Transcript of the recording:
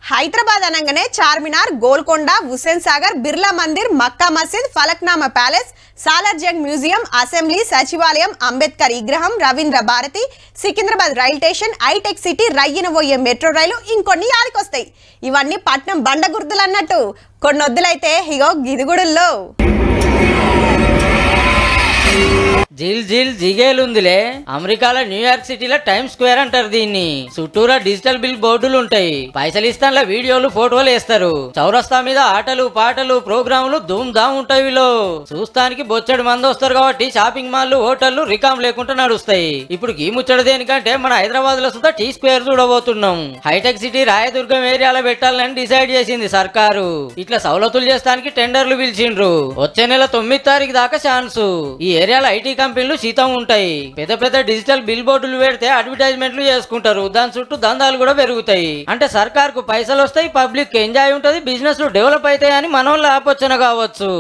హైదరాబాద్ అనగానే Charminar, Golconda, Hussain Sagar, Birla Mandir, Makkah Masjid, Falaknuma palace, Salarjung museum, assembly, సచివాలయం, అంబేద్కర్ విగ్రహం, Ravindra Bharathi, Secunderabad rail station, hitech city, రయ్యన పోయే మెట్రో రైలు ఇంకొన్ని యాదికొస్తాయి. ఇవన్నీ పట్నం బండ గుర్తులు అన్నట్టు. కొన్ని వద్దులైతే ఇగో గిదిగుడుల్లో జిల్ జిల్ జిగేలుందిలే. అమెరికాలో న్యూయార్క్ సిటీలో టైమ్ స్క్వేర్ అంటారు దీన్ని. చుట్టూరా డిజిటల్ బిల్ బోర్డులు ఉంటాయి. పైసలు ఇస్తాన్ల వీడియోలు ఫోటోలు వేస్తారు. చౌరస్తా మీద ఆటలు పాటలు ప్రోగ్రాములు ధూమ్ ధామ్ ఉంటాయి. వీళ్ళు చూస్తానికి బొచ్చడు మంది వస్తారు కాబట్టి షాపింగ్ మాల్లు హోటళ్లు రికామ్ లేకుండా నడుస్తాయి. ఇప్పుడు ఈ ముచ్చట దేనికంటే మన హైదరాబాద్ లో సుధా టీ స్క్వేర్ చూడబోతున్నాం. హైటెక్ సిటీ రాయదుర్గం ఏరియాలో పెట్టాలని డిసైడ్ చేసింది సర్కారు. ఇట్లా సౌలతులు చేస్తానికి టెండర్లు పిలిచిండ్రు. వచ్చే నెల 9 తారీఖు దాకా ఛాన్సు. ఈ ఏరియాలో ఐటీ కంపెనీలు శీతం ఉంటాయి. పెద్ద పెద్ద డిజిటల్ బిల్ బోర్డులు పెడితే అడ్వర్టైజ్మెంట్లు చేసుకుంటారు. దాని చుట్టూ దందాలు కూడా పెరుగుతాయి. అంటే సర్కార్ కు పైసలు వస్తాయి, పబ్లిక్ ఎంజాయ్ ఉంటది, బిజినెస్ డెవలప్ అవుతాయి అని మనోళ్ళ ఆలోచన కావచ్చు.